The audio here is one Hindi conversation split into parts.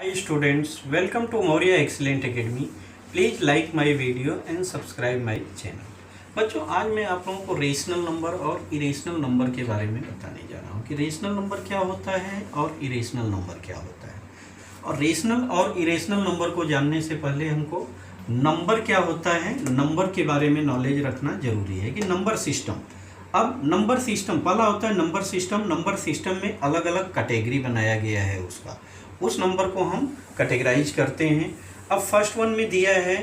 Hi students, welcome to Maurya Excellent Academy. Please like my video and subscribe my channel. बच्चों आज मैं आप लोगों को रेशनल नंबर और इरेशनल नंबर के बारे में बताने जा रहा हूँ कि रेशनल नंबर क्या होता है और इरेशनल नंबर क्या होता है। और रेशनल और इरेशनल नंबर को जानने से पहले हमको नंबर क्या होता है, नंबर के बारे में नॉलेज रखना जरूरी है कि नंबर सिस्टम। अब नंबर सिस्टम पहला होता है नंबर सिस्टम। नंबर सिस्टम में अलग अलग कैटेगरी बनाया गया है, उस नंबर को हम कैटेगराइज करते हैं। अब फर्स्ट वन में दिया है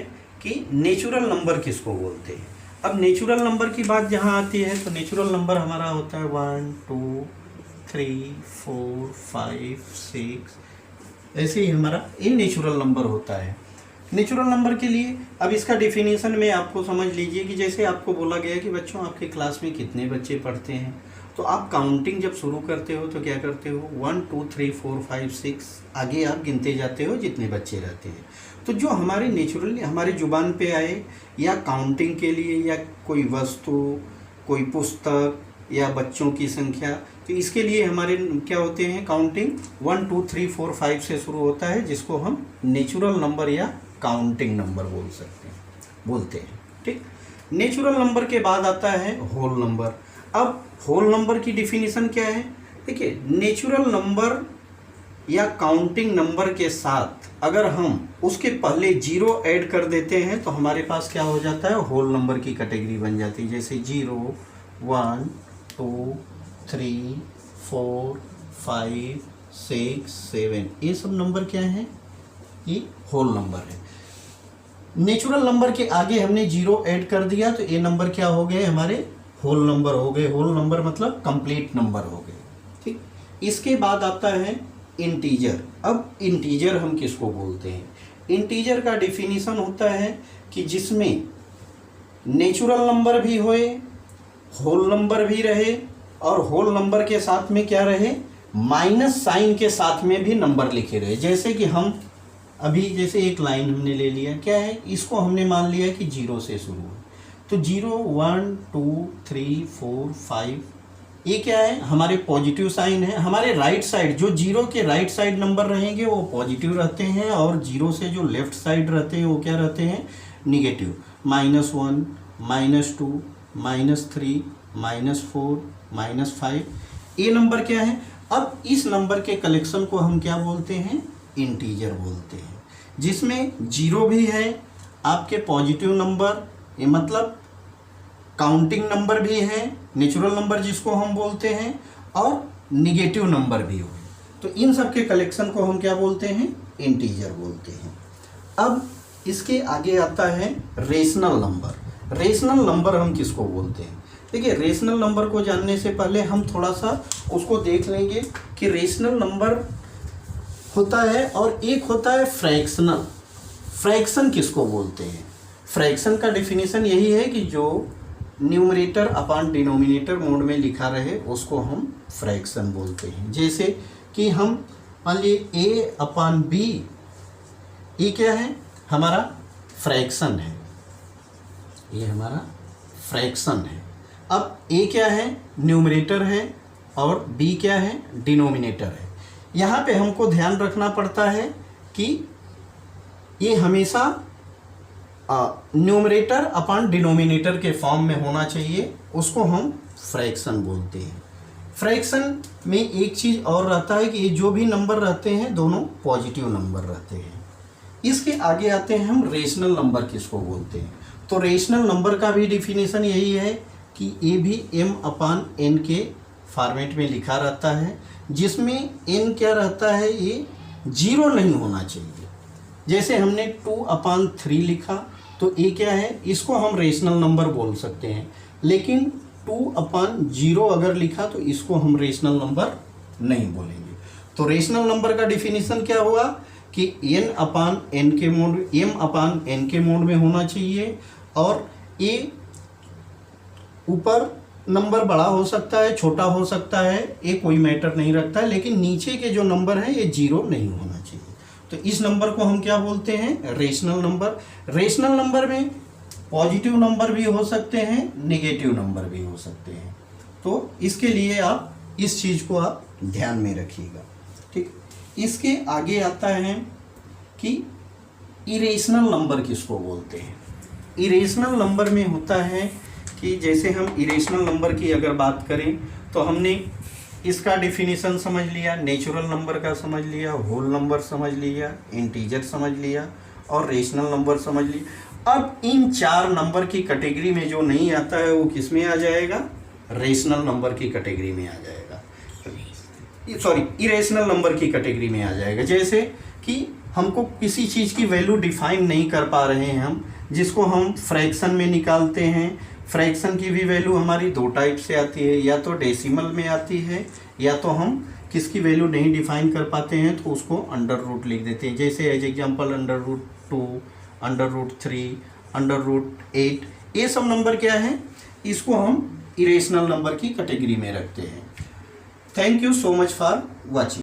कि नेचुरल नंबर किसको बोलते हैं। अब नेचुरल नंबर की बात जहाँ आती है तो नेचुरल नंबर हमारा होता है 1 2 3 4 5 6, ऐसे ही हमारा ये नेचुरल नंबर होता है। नेचुरल नंबर के लिए अब इसका डिफिनीशन में आपको समझ लीजिए कि जैसे आपको बोला गया कि बच्चों आपके क्लास में कितने बच्चे पढ़ते हैं, तो आप काउंटिंग जब शुरू करते हो तो क्या करते हो 1 2 3 4 5 6 आगे आप गिनते जाते हो जितने बच्चे रहते हैं। तो जो हमारे नेचुरली हमारी जुबान पे आए या काउंटिंग के लिए या कोई वस्तु, कोई पुस्तक या बच्चों की संख्या, तो इसके लिए हमारे क्या होते हैं काउंटिंग 1 2 3 4 5 से शुरू होता है, जिसको हम नेचुरल नंबर या काउंटिंग नंबर बोलते हैं। ठीक, नेचुरल नंबर के बाद आता है होल नंबर। अब होल नंबर की डिफिनीशन क्या है, देखिए नेचुरल नंबर या काउंटिंग नंबर के साथ अगर हम उसके पहले जीरो ऐड कर देते हैं तो हमारे पास क्या हो जाता है, होल नंबर की कैटेगरी बन जाती है। जैसे 0 1 2 3 4 5 6 7, ये सब नंबर क्या है, ये होल नंबर है। नेचुरल नंबर के आगे हमने जीरो ऐड कर दिया तो ये नंबर क्या हो गए, हमारे होल नंबर हो गए। होल नंबर मतलब कंप्लीट नंबर हो गए। ठीक, इसके बाद आता है इंटीजर। अब इंटीजर हम किसको बोलते हैं, इंटीजर का डिफिनीशन होता है कि जिसमें नेचुरल नंबर भी होए, होल नंबर भी रहे और होल नंबर के साथ में क्या रहे, माइनस साइन के साथ में भी नंबर लिखे रहे। जैसे कि हम अभी जैसे एक लाइन हमने ले लिया, क्या है, इसको हमने मान लिया कि 0 से शुरू है, तो 0 1 2 3 4 5, ये क्या है, हमारे पॉजिटिव साइन है। हमारे राइट साइड जो 0 के राइट साइड नंबर रहेंगे वो पॉजिटिव रहते हैं और 0 से जो लेफ्ट साइड रहते हैं वो क्या रहते हैं, निगेटिव। -1 -2 -3 -4 -5, ये नंबर क्या है। अब इस नंबर के कलेक्शन को हम क्या बोलते हैं, इंटीजर बोलते हैं, जिसमें 0 भी है, आपके पॉजिटिव नंबर, ये मतलब काउंटिंग नंबर भी है, नेचुरल नंबर जिसको हम बोलते हैं, और निगेटिव नंबर भी हो। तो इन सब के कलेक्शन को हम क्या बोलते हैं, इंटीजर बोलते हैं। अब इसके आगे आता है रेशनल नंबर। रेशनल नंबर हम किसको बोलते हैं, देखिए रेशनल नंबर को जानने से पहले हम थोड़ा सा उसको देख लेंगे कि रेशनल नंबर होता है और एक होता है फ्रैक्शनल। फ्रैक्शन किसको बोलते हैं, फ्रैक्शन का डेफिनेशन यही है कि जो न्यूमरेटर अपॉन डिनोमिनेटर मोड में लिखा रहे उसको हम फ्रैक्शन बोलते हैं। जैसे कि हम मान लीजिए a अपॉन b, ये क्या है, हमारा फ्रैक्शन है, ये हमारा फ्रैक्शन है। अब a क्या है, न्यूमरेटर है, और b क्या है, डिनोमिनेटर है। यहाँ पे हमको ध्यान रखना पड़ता है कि ये हमेशा न्यूमरेटर अपॉन डिनोमिनेटर के फॉर्म में होना चाहिए, उसको हम फ्रैक्शन बोलते हैं। फ्रैक्शन में एक चीज़ और रहता है कि ये जो भी नंबर रहते हैं दोनों पॉजिटिव नंबर रहते हैं। इसके आगे आते हैं हम रेशनल नंबर किसको बोलते हैं। तो रेशनल नंबर का भी डिफिनीशन यही है कि ये भी m अपॉन n के फॉर्मेट में लिखा रहता है, जिसमें n क्या रहता है, ये 0 नहीं होना चाहिए। जैसे हमने 2 अपॉन 3 लिखा तो ये क्या है, इसको हम रेशनल नंबर बोल सकते हैं, लेकिन 2 अपॉन 0 अगर लिखा तो इसको हम रेशनल नंबर नहीं बोलेंगे। तो रेशनल नंबर का डिफिनीशन क्या हुआ कि m अपॉन n के मोड में होना चाहिए, और ये ऊपर नंबर बड़ा हो सकता है, छोटा हो सकता है, ये कोई मैटर नहीं रखता है, लेकिन नीचे के जो नंबर हैं ये 0 नहीं होना चाहिए। तो इस नंबर को हम क्या बोलते हैं, रेशनल नंबर। रेशनल नंबर में पॉजिटिव नंबर भी हो सकते हैं, नेगेटिव नंबर भी हो सकते हैं। तो इसके लिए आप इस चीज़ को आप ध्यान में रखिएगा। ठीक, इसके आगे आता है कि इरेशनल नंबर किसको बोलते हैं। इरेशनल नंबर में होता है कि जैसे हम इरेशनल नंबर की अगर बात करें तो हमने इसका डेफिनेशन समझ लिया, नेचुरल नंबर का समझ लिया, होल नंबर समझ लिया, इंटीजर समझ लिया और रेशनल नंबर समझ लिया। अब इन 4 नंबर की कैटेगरी में जो नहीं आता है वो किस में आ जाएगा, रेशनल नंबर की कैटेगरी में आ जाएगा, सॉरी इरेशनल नंबर की कैटेगरी में आ जाएगा। जैसे कि हमको किसी चीज़ की वैल्यू डिफाइन नहीं कर पा रहे हैं हम, जिसको हम फ्रैक्शन में निकालते हैं। फ्रैक्शन की भी वैल्यू हमारी 2 टाइप से आती है, या तो डेसिमल में आती है या तो हम किसकी वैल्यू नहीं डिफाइन कर पाते हैं तो उसको अंडर रूट लिख देते हैं। जैसे एज एग्जांपल √2, √3, √8, ये सब नंबर क्या है, इसको हम इरेशनल नंबर की कैटेगरी में रखते हैं। Thank you so much for watching.